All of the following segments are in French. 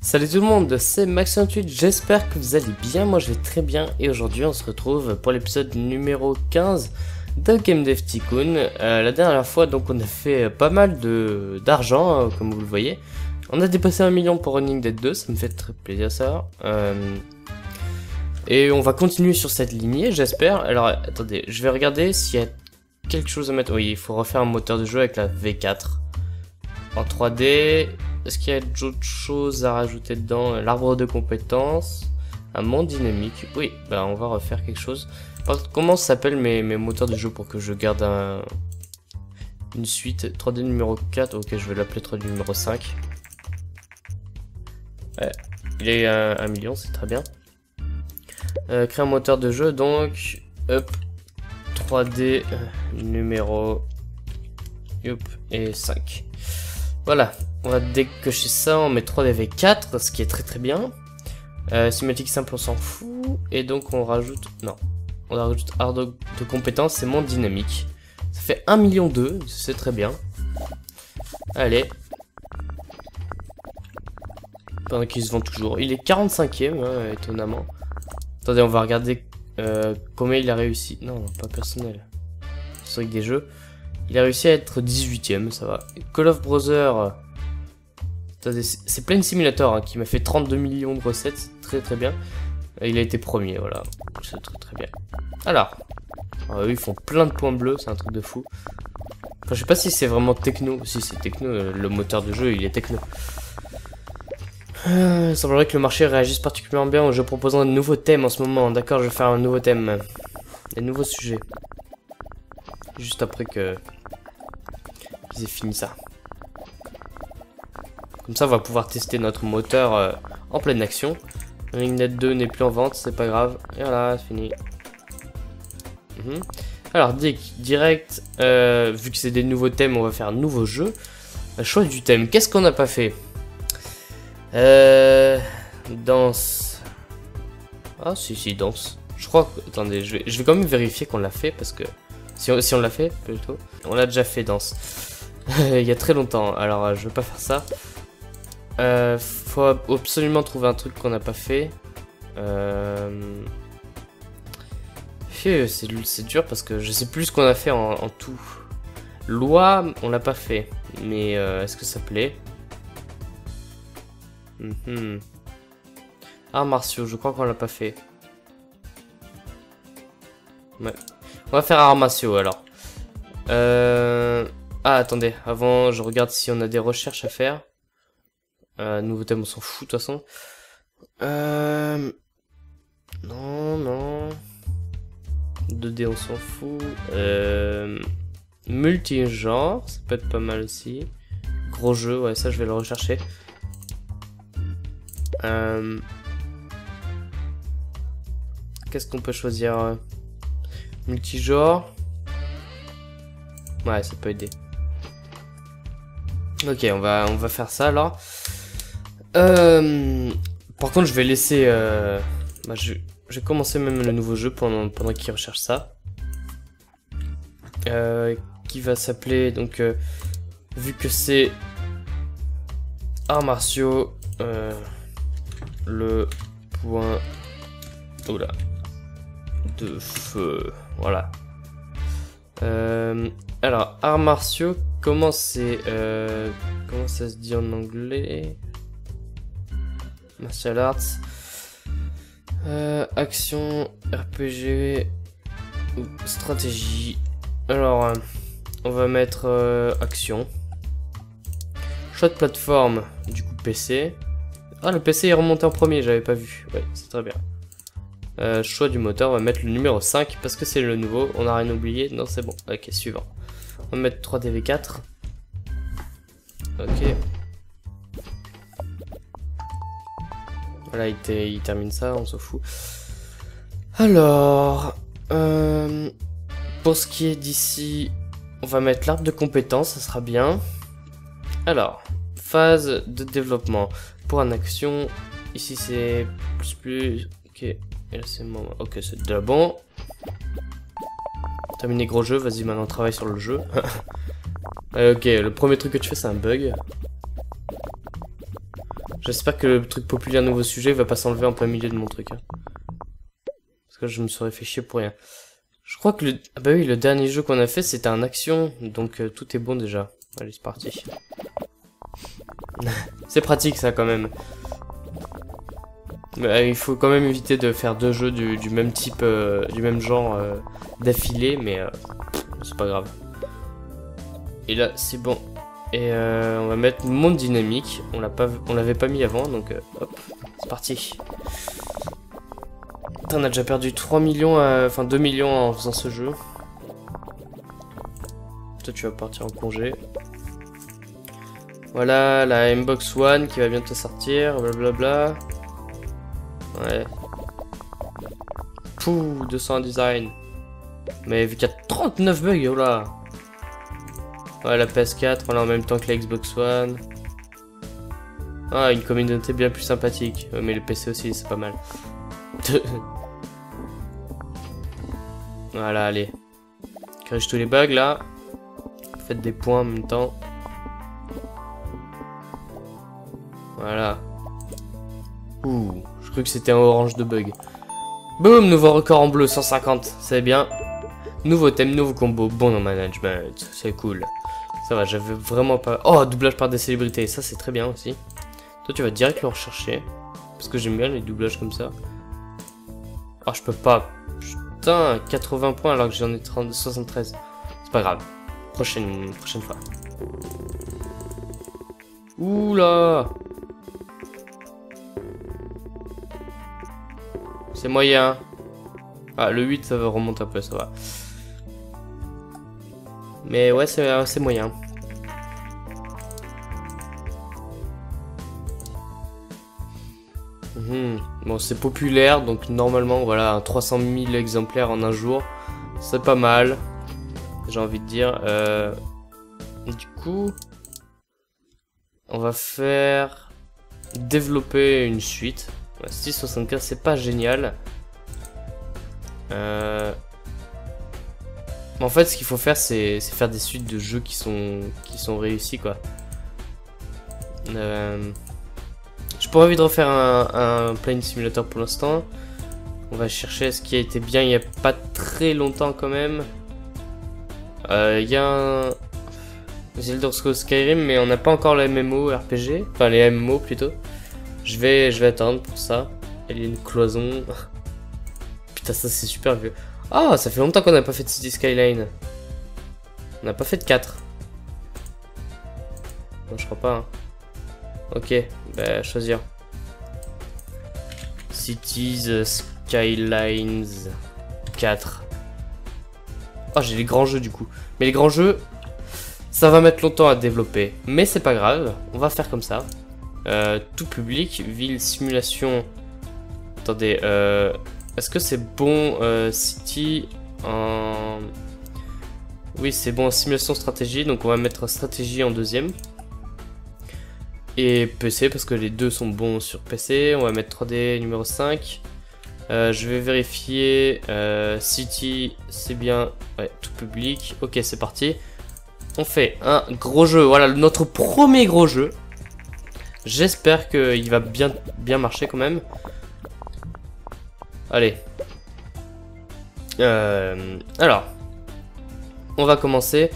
Salut tout le monde, c'est Max28, j'espère que vous allez bien, moi je vais très bien et aujourd'hui on se retrouve pour l'épisode numéro 15 de Game Dev Tycoon. La dernière fois donc on a fait pas mal d'argent comme vous le voyez. On a dépassé 1 million pour Running Dead 2, ça me fait très plaisir ça. Et on va continuer sur cette lignée j'espère. Alors attendez, je vais regarder s'il y a quelque chose à mettre. Oui, il faut refaire un moteur de jeu avec la V4 en 3D. Est-ce qu'il y a d'autres choses à rajouter dedans? L'arbre de compétences, un monde dynamique. Oui, bah on va refaire quelque chose. Par contre, comment s'appellent mes moteurs de jeu pour que je garde une suite? 3D numéro 4, ok, je vais l'appeler 3D numéro 5. Ouais, il est 1 million, c'est très bien. Créer un moteur de jeu, donc, hop, 3D numéro et 5. Voilà, on va décocher ça, on met 3DV4, ce qui est très bien. Cinématique simple, on s'en fout. Et donc on rajoute, non, on rajoute arbre de compétences, c'est monde dynamique. Ça fait 1 million 2, c'est très bien. Allez. Pendant qu'il se vend toujours. Il est 45ème, hein, étonnamment. Attendez, on va regarder combien il a réussi. Non, pas personnel. Historique des jeux. Il a réussi à être 18ème, ça va. Call of Brother. C'est Plane Simulator hein, qui m'a fait 32 millions de recettes, c'est très bien. Et il a été premier, voilà. C'est très bien. Alors, eux ils font plein de points bleus, c'est un truc de fou. Enfin, je sais pas si c'est vraiment techno. Si c'est techno, le moteur de jeu il est techno. Il semblerait que le marché réagisse particulièrement bien en jeu proposant de nouveaux thèmes en ce moment. D'accord, je vais faire un nouveau thème. Des nouveaux sujets. Juste après que qu'ils aient fini ça. Comme ça, on va pouvoir tester notre moteur en pleine action. Running Dead 2 n'est plus en vente, c'est pas grave. Et voilà, c'est fini. Alors, direct, vu que c'est des nouveaux thèmes, on va faire un nouveau jeu. Choix du thème. Qu'est-ce qu'on n'a pas fait? Danse. Ah, si, danse. Je crois que... Attendez, je vais quand même vérifier qu'on l'a fait, parce que... Si on l'a fait, plutôt. On l'a déjà fait, danse. Il y a très longtemps, alors je vais pas faire ça. Faut absolument trouver un truc qu'on n'a pas fait. C'est dur parce que je sais plus ce qu'on a fait en tout. Loi, on l'a pas fait. Mais est-ce que ça plaît? Arts martiaux, je crois qu'on l'a pas fait. Ouais. On va faire arts martiaux alors. Ah, attendez, avant je regarde si on a des recherches à faire. Nouveau thème, on s'en fout de toute façon. Non. 2D, on s'en fout. Multigenre, ça peut être pas mal aussi. Gros jeu, ouais, ça je vais le rechercher. Qu'est-ce qu'on peut choisir? Multigenre. Ouais, ça peut aider. Ok, on va faire ça alors. Par contre, je vais laisser. Je vais commencer même le nouveau jeu pendant qu'il recherche ça. Qui va s'appeler donc vu que c'est arts martiaux, le point de feu. Voilà. Alors, arts martiaux, comment c'est comment ça se dit en anglais? Martial arts. Action, RPG ou stratégie. Alors, on va mettre action. Choix de plateforme, du coup PC. Ah, le PC est remonté en premier, j'avais pas vu. Ouais, c'est très bien. Choix du moteur, on va mettre le numéro 5 parce que c'est le nouveau. On n'a rien oublié. Non, c'est bon. Ok, suivant. On va mettre 3DV4. Ok. Voilà, il termine ça, on s'en fout. Alors, pour ce qui est d'ici, on va mettre l'arbre de compétences, ça sera bien. Alors, phase de développement. Pour une action, ici c'est plus. Ok, et là c'est moi. Ok, c'est déjà bon. Terminé gros jeu, vas-y maintenant travaille sur le jeu. Ok, le premier truc que tu fais c'est un bug. J'espère que le truc populaire nouveau sujet va pas s'enlever en plein milieu de mon truc. Hein. Parce que je me serais fait chier pour rien. Je crois que le... Ah bah oui, le dernier jeu qu'on a fait, c'était un action. Donc tout est bon déjà. Allez, c'est parti. C'est pratique ça quand même. Mais, il faut quand même éviter de faire deux jeux du même type, du même genre d'affilée. Mais c'est pas grave. Et là, c'est bon. Et on va mettre monde dynamique. On l'avait pas mis avant, donc hop, c'est parti. Putain, on a déjà perdu 3 millions, enfin 2 millions en faisant ce jeu. Toi, tu vas partir en congé. Voilà, la Mbox One qui va bientôt sortir, blablabla. Ouais. Pouh, 200 design. Mais vu qu'il y a 39 bugs, oh là. Ouais, la PS4, voilà, en même temps que la Xbox One. Ah, une communauté bien plus sympathique. Mais le PC aussi, c'est pas mal. Voilà, allez. Corrige tous les bugs, là. Faites des points en même temps. Voilà. Ouh, je crois que c'était un orange de bug. Boum, nouveau record en bleu, 150. C'est bien. Nouveau thème, nouveau combo, bon management. C'est cool. Ça va, j'avais vraiment pas... Oh, doublage par des célébrités, ça c'est très bien aussi. Toi, tu vas direct le rechercher. Parce que j'aime bien les doublages comme ça. Oh, je peux pas. Putain, 80 points alors que j'en ai 73. C'est pas grave. Prochaine fois. Oula. C'est moyen. Ah, le 8, ça va remonter un peu, ça va. Mais ouais, c'est moyen. Bon, c'est populaire, donc normalement, voilà, 300 000 exemplaires en un jour. C'est pas mal, j'ai envie de dire. Du coup, on va faire développer une suite. 675, c'est pas génial. En fait, ce qu'il faut faire, c'est faire des suites de jeux qui sont réussis, quoi. J'ai pas envie de refaire un Plane Simulator pour l'instant. On va chercher ce qui a été bien il y a pas très longtemps quand même. Il y a un Elder Scrolls Skyrim, mais on n'a pas encore la MMO RPG. Enfin, les MMO plutôt. Je vais attendre pour ça. Il y a une cloison. Putain, ça c'est super vieux. Ah, ça fait longtemps qu'on n'a pas fait de City Skyline. On n'a pas fait de 4. Non, je crois pas. Hein. Ok, bah choisir. Cities Skylines 4. Oh, j'ai les grands jeux du coup. Mais les grands jeux, ça va mettre longtemps à développer. Mais c'est pas grave, on va faire comme ça. Tout public, ville, simulation. Attendez, est-ce que c'est bon City en... Oui, c'est bon en simulation stratégie, donc on va mettre stratégie en deuxième. Et PC, parce que les deux sont bons sur PC, on va mettre 3D numéro 5. Je vais vérifier, City, c'est bien, ouais, tout public. Ok, c'est parti. On fait un gros jeu, voilà, notre premier gros jeu. J'espère qu'il va bien marcher quand même. Allez. Alors, on va commencer.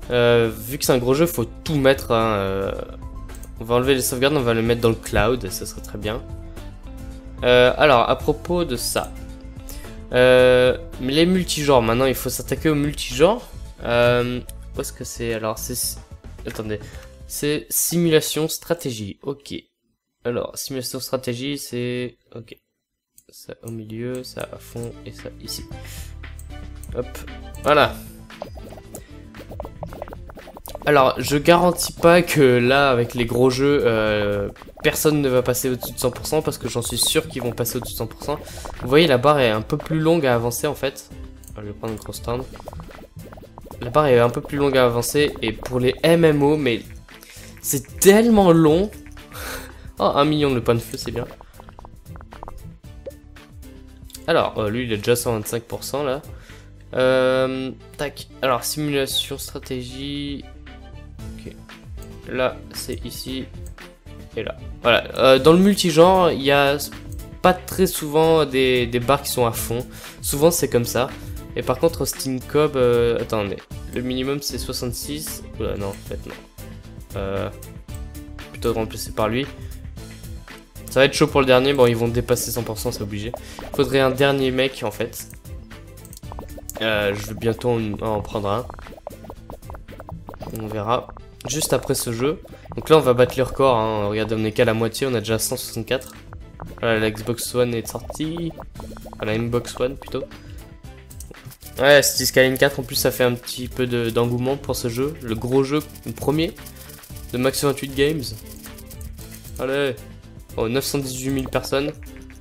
Vu que c'est un gros jeu, faut tout mettre. Hein, on va enlever les sauvegardes, on va le mettre dans le cloud, ça serait très bien. Alors, à propos de ça. Les multigenres, maintenant il faut s'attaquer aux multigenres. Où est-ce que c'est? Alors, c'est... Attendez. C'est simulation stratégie, ok. Alors, simulation stratégie, c'est... Ok. Ça au milieu, ça à fond et ça ici. Hop, voilà. Alors, je garantis pas que là, avec les gros jeux, personne ne va passer au-dessus de 100% parce que j'en suis sûr qu'ils vont passer au-dessus de 100%. Vous voyez, la barre est un peu plus longue à avancer en fait. Je vais prendre une grosse stand. La barre est un peu plus longue à avancer et pour les MMO, mais c'est tellement long. Oh, 1 million de points de feu, c'est bien. Alors, lui, il est déjà 125% là. Tac. Alors, simulation, stratégie. Ok. Là, c'est ici. Et là. Voilà. Dans le multigenre, il y a pas très souvent des barres qui sont à fond. Souvent, c'est comme ça. Et par contre, Austin Cobb... attendez. Le minimum, c'est 66. Oula, non, en fait, non. Plutôt remplacé par lui. Ça va être chaud pour le dernier. Bon, ils vont dépasser 100%, c'est obligé. Il faudrait un dernier mec, en fait. Je vais bientôt en prendre un. On verra. Juste après ce jeu. Donc là, on va battre les records. Hein. Regardez, on est qu'à la moitié. On a déjà 164. Voilà, la Xbox One est sortie. Enfin, la Xbox One, plutôt. Ouais, Cities Skyline 4, en plus, ça fait un petit peu d'engouement pour ce jeu. Le gros jeu, le premier, de Max 28 Games. Allez. Oh, 918 000 personnes.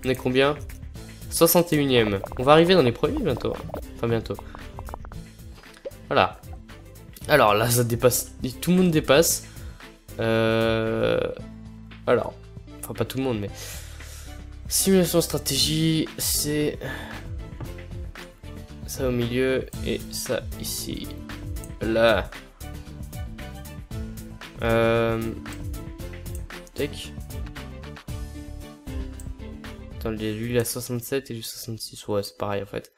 On est combien? 61ème. On va arriver dans les premiers bientôt. Enfin, bientôt. Voilà. Alors là, ça dépasse. Tout le monde dépasse. Alors. Enfin, pas tout le monde, mais. Simulation stratégie, c'est. Ça au milieu et ça ici. Là. Tac. Attends, lui il a 67 et lui 66. Ouais, c'est pareil en fait.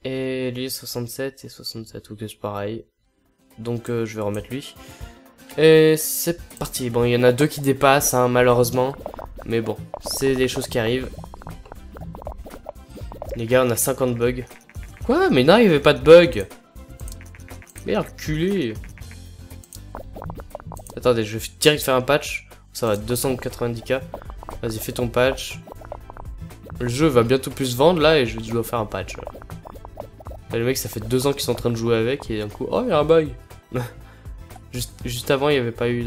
Et lui 67 et 67. Ok, c'est pareil. Donc je vais remettre lui. Et c'est parti. Bon, il y en a deux qui dépassent, hein, malheureusement. Mais bon, c'est des choses qui arrivent. Les gars, on a 50 bugs. Quoi? Mais non, il n'y avait pas de bug. Merde, culé. Attendez, je vais direct faire un patch. Ça va, 290k. Vas-y, fais ton patch. Le jeu va bientôt plus se vendre là et je dois faire un patch. Là, le mec, ça fait 2 ans qu'ils sont en train de jouer avec et d'un coup, oh, il y a un bug. Juste avant, il n'y avait pas eu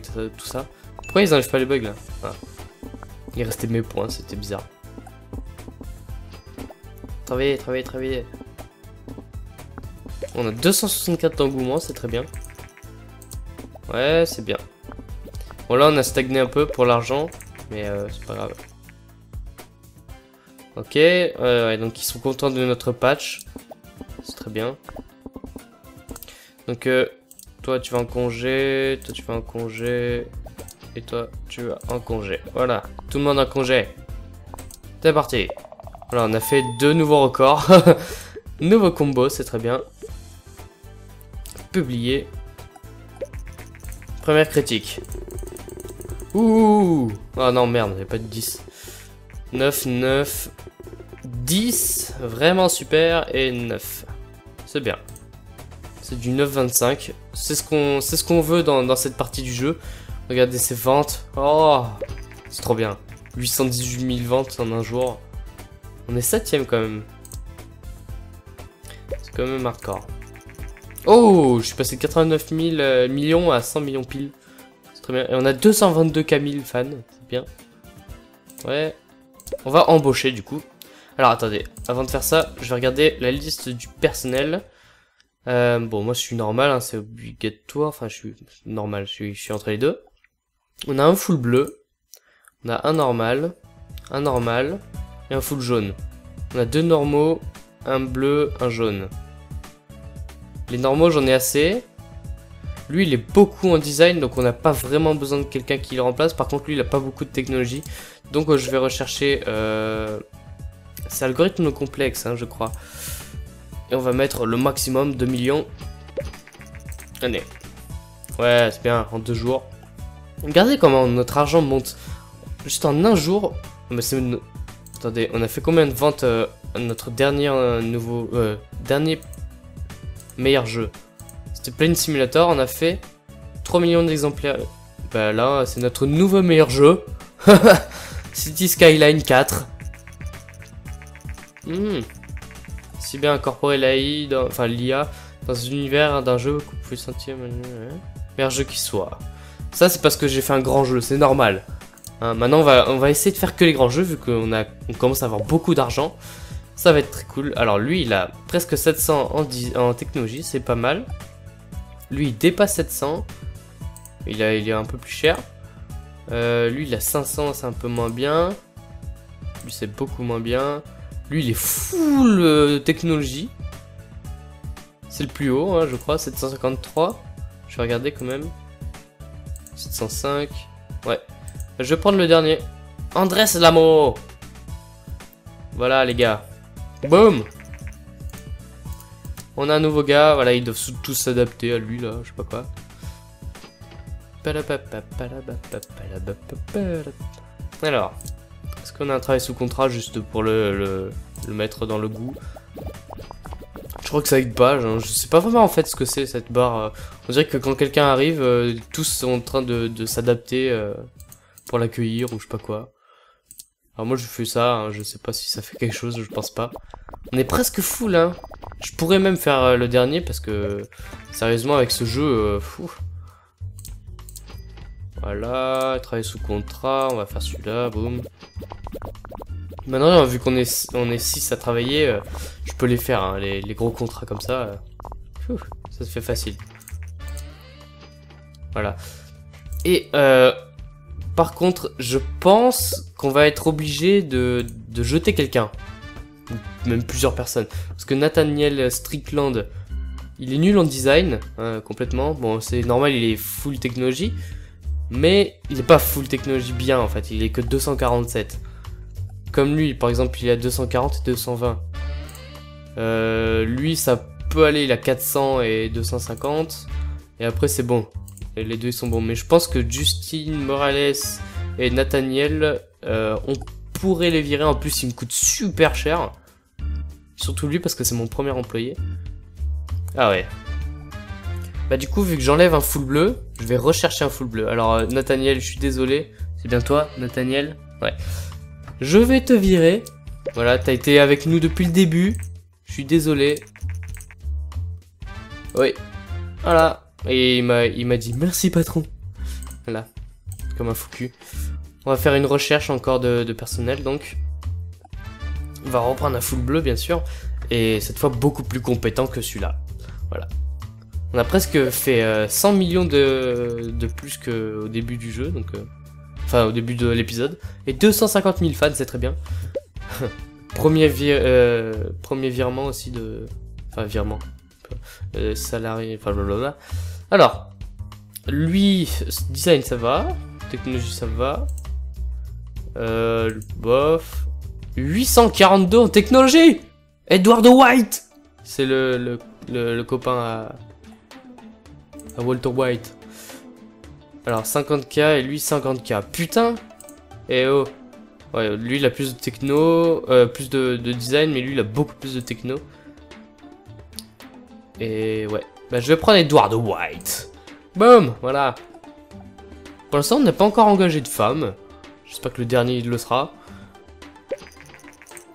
tout ça. Pourquoi ils enlèvent pas les bugs là? Ah. Il restait mes points, c'était bizarre. Travaillez, travaillez, travaillez. On a 264 d'engouement, c'est très bien. Ouais, c'est bien. Bon, là, on a stagné un peu pour l'argent, mais c'est pas grave. Ok, ouais, donc ils sont contents de notre patch. C'est très bien. Donc, toi, tu vas en congé, toi, tu vas en congé, et toi, tu vas en congé. Voilà, tout le monde en congé. C'est parti. Voilà, on a fait 2 nouveaux records. Nouveau combo, c'est très bien. Publié. Première critique. Ouh. Oh non, merde, il n'y a pas de 10. 9, 9, 10. Vraiment super. Et 9. C'est bien. C'est du 9,25. C'est ce qu'on veut dans cette partie du jeu. Regardez ces ventes. Oh, c'est trop bien. 818 000 ventes en un jour. On est 7ème quand même. C'est quand même hardcore. Oh, je suis passé de 89 000 millions à 100 millions pile. C'est très bien. Et on a 222 000 fans. C'est bien. Ouais. On va embaucher du coup. Alors attendez, avant de faire ça, je vais regarder la liste du personnel. Bon, moi je suis normal, hein, c'est obligatoire. Enfin, je suis normal, je suis entre les deux. On a un full bleu. On a un normal et un full jaune. On a 2 normaux, un bleu, un jaune. Les normaux, j'en ai assez. Lui, il est beaucoup en design, donc on n'a pas vraiment besoin de quelqu'un qui le remplace. Par contre, lui, il n'a pas beaucoup de technologie. Donc, je vais rechercher... C'est algorithme complexe, hein, je crois. Et on va mettre le maximum, 2 millions. Allez. Ouais, c'est bien, en 2 jours. Regardez comment notre argent monte. Juste en un jour... Mais c'est... Attendez, on a fait combien de ventes notre dernier dernier meilleur jeu? C'était Plane Simulator, on a fait 3 millions d'exemplaires. Bah là, c'est notre nouveau meilleur jeu. City Skyline 4. Si bien incorporer l'IA, enfin l'IA, dans l'univers d'un jeu que vous pouvez sentir meilleur jeu qui soit. Ça, c'est parce que j'ai fait un grand jeu, c'est normal. Hein, maintenant, on va essayer de faire que les grands jeux, vu qu'on commence à avoir beaucoup d'argent. Ça va être très cool. Alors lui, il a presque 700 en technologie, c'est pas mal. Lui, il dépasse 700. Il est un peu plus cher. Lui, il a 500, c'est un peu moins bien. Lui, c'est beaucoup moins bien. Lui, il est full technologie. C'est le plus haut, hein, je crois, 753. Je vais regarder quand même. 705. Ouais. Je vais prendre le dernier. Andrés Lamo. Voilà les gars. Boum. On a un nouveau gars. Voilà, ils doivent tous s'adapter à lui là. Je sais pas quoi. Alors. Est-ce qu'on a un travail sous contrat juste pour le mettre dans le goût? Je crois que ça aide pas. Je sais pas vraiment en fait ce que c'est cette barre. On dirait que quand quelqu'un arrive, tous sont en train de s'adapter pour l'accueillir ou je sais pas quoi. Alors moi je fais ça, hein, je sais pas si ça fait quelque chose, je pense pas. On est presque full hein. Je pourrais même faire le dernier parce que sérieusement avec ce jeu, fou. Voilà, travailler sous contrat, on va faire celui-là, boum. Maintenant vu qu'on est 6 à travailler, je peux les faire, hein, les gros contrats comme ça. Ça se fait facile. Voilà. Et par contre, je pense qu'on va être obligé de jeter quelqu'un. Même plusieurs personnes. Parce que Nathaniel Strickland, il est nul en design, complètement. Bon, c'est normal, il est full technologie. Mais il est pas full technologie bien, en fait. Il est que 247. Comme lui, par exemple, il a 240 et 220. Lui, ça peut aller, il a 400 et 250. Et après, c'est bon. Et les deux, ils sont bons. Mais je pense que Justine, Morales et Nathaniel, on pourrait les virer. En plus, il me coûte super cher. Surtout lui, parce que c'est mon premier employé. Ah ouais. Bah du coup, vu que j'enlève un full bleu, je vais rechercher un full bleu. Alors, Nathaniel, je suis désolé. C'est bien toi, Nathaniel? Ouais. Je vais te virer. Voilà, t'as été avec nous depuis le début. Je suis désolé. Oui. Voilà. Et il m'a dit merci patron. Voilà. Comme un fou cul. On va faire une recherche encore de personnel donc. On va reprendre un full bleu bien sûr. Et cette fois beaucoup plus compétent que celui-là. Voilà. On a presque fait 100 millions de plus qu'au début du jeu. Donc, enfin au début de l'épisode. Et 250 000 fans, c'est très bien. premier virement aussi de... Enfin virement. Salarié, enfin blablabla. Alors, lui, design ça va, technologie ça va, bof, 842 en technologie. Edward White, c'est le copain à Walter White. Alors 50K et lui 50K, putain. Et oh, ouais, lui il a plus de techno, plus de design, mais lui il a beaucoup plus de techno. Et ouais, bah, je vais prendre Edward White. Boum, voilà. Pour l'instant, on n'a pas encore engagé de femme. J'espère que le dernier, il le sera.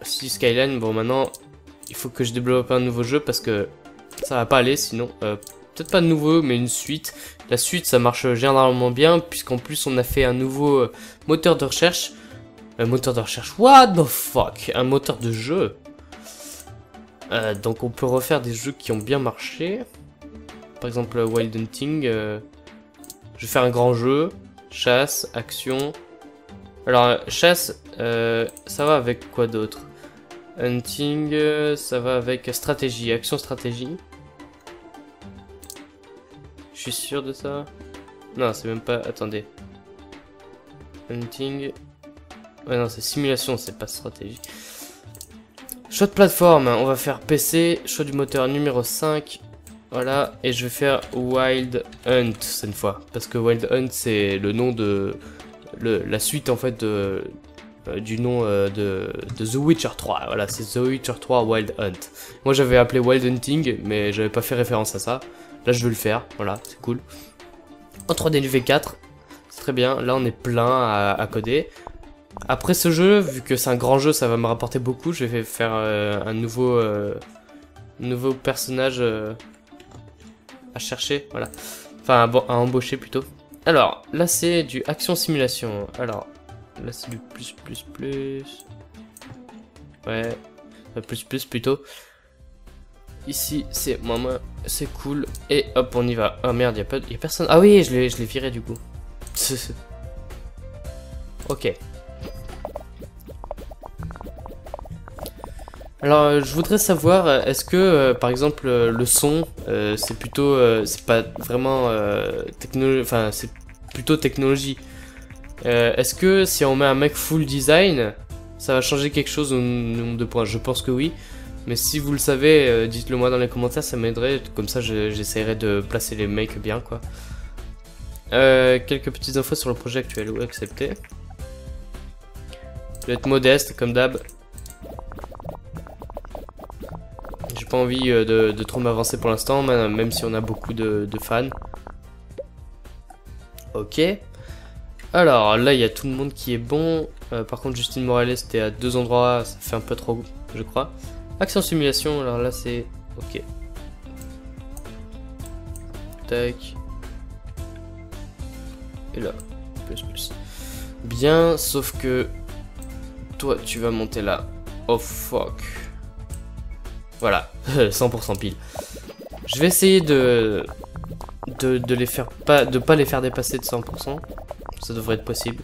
Si Skyline, bon, maintenant, il faut que je développe un nouveau jeu parce que ça va pas aller sinon. Peut-être pas de nouveau, mais une suite. La suite, ça marche généralement bien puisqu'en plus, on a fait un nouveau moteur de recherche. Moteur de recherche, what the fuck? Un moteur de jeu. Donc on peut refaire des jeux qui ont bien marché. Par exemple Wild Hunting. Je vais faire un grand jeu. Chasse, action. Alors chasse, ça va avec quoi d'autre? Hunting, ça va avec stratégie, action stratégie. Je suis sûr de ça? Non, c'est même pas... Attendez. Hunting... Ouais non, c'est simulation, c'est pas stratégie. Choix de plateforme, on va faire PC, choix du moteur numéro 5, voilà, et je vais faire Wild Hunt cette fois, parce que Wild Hunt c'est le nom de, la suite en fait du nom de The Witcher 3, voilà, c'est The Witcher 3 Wild Hunt. Moi j'avais appelé Wild Hunting, mais j'avais pas fait référence à ça, là je veux le faire, voilà, c'est cool. En 3D V4, c'est très bien, là on est plein à coder. Après ce jeu, vu que c'est un grand jeu, ça va me rapporter beaucoup. Je vais faire un nouveau personnage à chercher, voilà. Enfin, à embaucher plutôt. Alors, là c'est du action simulation. Alors, là c'est du plus. Ouais, plus plutôt. Ici c'est moins, c'est cool. Et hop, on y va. Oh merde, y a personne. Ah oui, je l'ai viré du coup. Ok. Alors, je voudrais savoir, est-ce que, par exemple, le son, c'est plutôt, c'est pas vraiment technologie, enfin, c'est plutôt technologie. Est-ce que si on met un mec full design, ça va changer quelque chose au nombre de points? Je pense que oui. Mais si vous le savez, dites-le moi dans les commentaires, ça m'aiderait. Comme ça, j'essaierai de placer les mecs bien, quoi. Quelques petites infos sur le projet actuel. Oui, accepté. Je vais être modeste, comme d'hab. J'ai pas envie de trop m'avancer pour l'instant, même si on a beaucoup de fans. Ok. Alors, là, il y a tout le monde qui est bon. Par contre, Justine Morales, était à 2 endroits. Ça fait un peu trop, je crois. Action simulation, alors là, c'est... Ok. Tac. Et là. Plus. Bien, sauf que... Toi, tu vas monter là. Oh, fuck. Voilà. 100% pile. Je vais essayer de les faire pas les faire dépasser de 100%. Ça devrait être possible.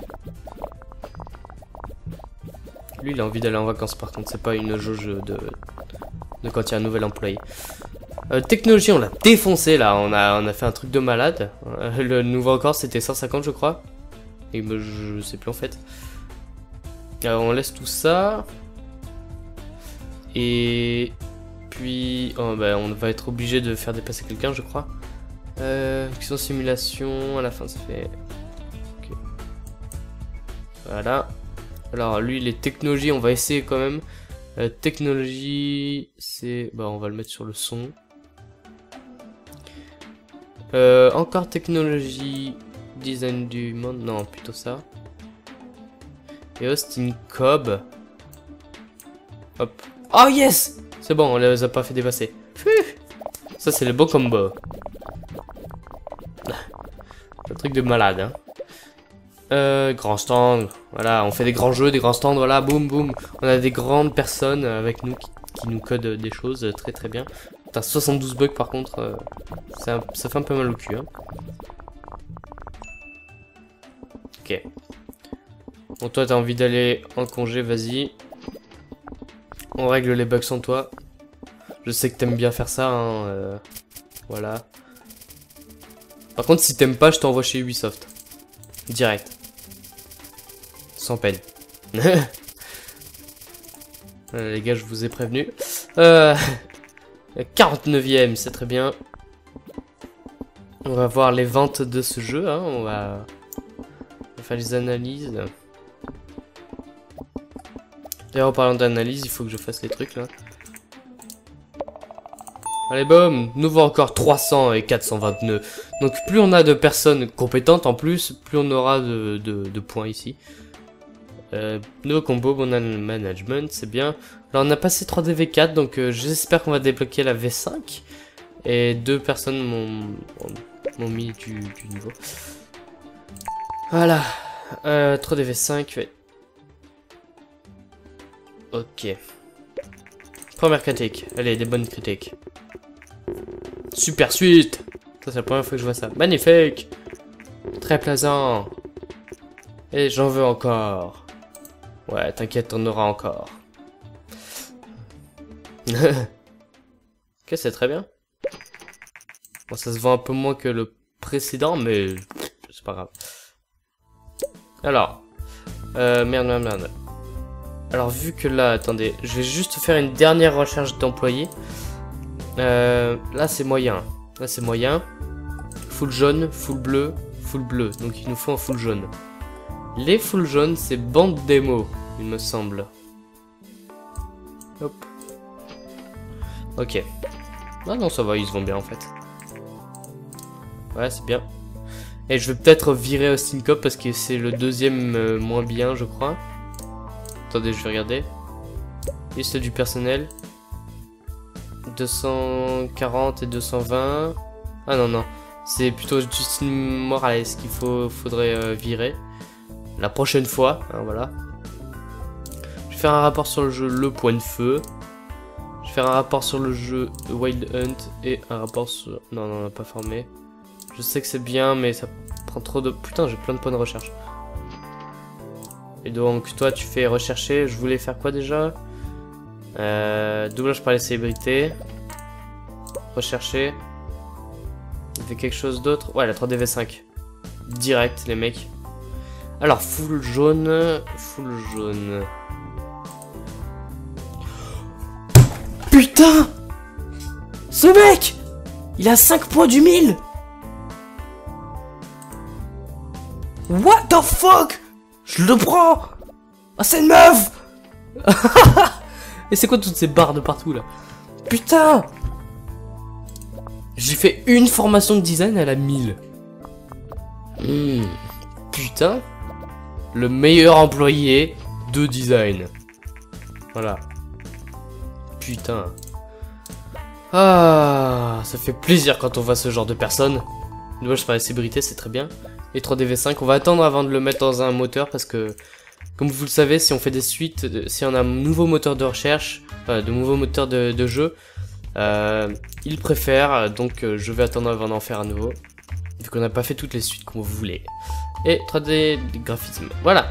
Lui, il a envie d'aller en vacances par contre. C'est pas une jauge de quand il y a un nouvel employé. Technologie, on l'a défoncé là. On a fait un truc de malade. Le nouveau record, c'était 150, je crois. Et je sais plus en fait. Alors, on laisse tout ça. Et puis, oh, bah, on va être obligé de faire dépasser quelqu'un, je crois. Action simulation, à la fin ça fait... Okay. Voilà. Alors lui, les technologies, on va essayer quand même. Technologie, c'est... Bah, on va le mettre sur le son. Encore technologie, design du monde, non, plutôt ça. Et Austin Cobb. Hop. Oh yes! C'est bon, on les a pas fait dépasser. Ça, c'est le bon combo. Un truc de malade, hein. Grand stand, voilà, on fait des grands jeux, des grands stands, voilà, boum boum. On a des grandes personnes avec nous qui nous codent des choses très très bien. T'as 72 bugs par contre, ça fait un peu mal au cul, hein. Ok. Bon, toi t'as envie d'aller en congé, vas-y. On règle les bugs sans toi. Je sais que t'aimes bien faire ça, hein, voilà. Par contre, si t'aimes pas, je t'envoie chez Ubisoft. Direct. Sans peine. Les gars, je vous ai prévenu. 49ème, c'est très bien. On va voir les ventes de ce jeu, hein. On va faire les analyses. D'ailleurs, en parlant d'analyse, il faut que je fasse les trucs là. Allez, boum, nouveau encore 300 et 429. Donc plus on a de personnes compétentes en plus, plus on aura de points ici. Nouveau combo, bon management, c'est bien. Alors on a passé 3DV4, donc j'espère qu'on va débloquer la V5. Et 2 personnes m'ont mis du niveau. Voilà. 3DV5, ouais. Ok. Première critique. Allez, des bonnes critiques. Super suite. Ça, c'est la première fois que je vois ça. Magnifique. Très plaisant. Et j'en veux encore. Ouais, t'inquiète, on aura encore. Ok, c'est très bien. Bon, ça se vend un peu moins que le précédent, mais c'est pas grave. Alors. Merde. Alors, vu que là, attendez, je vais juste faire une dernière recherche d'employés. Là, c'est moyen. Là, c'est moyen. Full jaune, full bleu, full bleu. Donc, il nous faut un full jaune. Les full jaunes, c'est bande démo, il me semble. Hop. Ok. Ah non, ça va, ils se vendent bien en fait. Ouais, c'est bien. Et je vais peut-être virer Austin Cobb parce que c'est le deuxième moins bien, je crois. Attendez, je vais regarder. Liste du personnel. 240 et 220. Ah non. C'est plutôt Justine Morales qu'il faudrait virer. La prochaine fois, hein, voilà. Je vais faire un rapport sur le jeu Le Point de Feu. Je vais faire un rapport sur le jeu Wild Hunt et un rapport sur... Non, on n'a pas formé. Je sais que c'est bien, mais ça prend trop de... Putain, j'ai plein de points de recherche. Et donc, toi, tu fais rechercher. Je voulais faire quoi déjà? Doublage par les célébrités. Rechercher. Il fait quelque chose d'autre. Ouais, la 3DV5. direct les mecs. Alors full jaune, Putain! Ce mec! Il a 5 points du 1000! What the fuck? Je le prends! Ah, c'est une meuf! Et c'est quoi toutes ces barres de partout là? Putain! J'ai fait une formation de design à la 1000. Putain. Le meilleur employé de design. Voilà. Putain. Ah, ça fait plaisir quand on voit ce genre de personnes. Moi je parlais de célébrité, c'est très bien. Et 3DV5, on va attendre avant de le mettre dans un moteur parce que, comme vous le savez, si on fait des suites, si on a un nouveau moteur de recherche, de nouveau moteur de jeu, il préfère, donc je vais attendre avant d'en faire un nouveau, vu qu'on n'a pas fait toutes les suites comme vous voulez. Et 3D graphisme, voilà.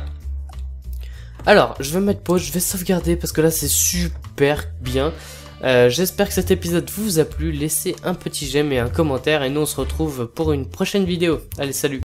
Alors, je vais mettre pause, je vais sauvegarder parce que là c'est super bien. J'espère que cet épisode vous a plu, laissez un petit j'aime et un commentaire et nous on se retrouve pour une prochaine vidéo. Allez, salut!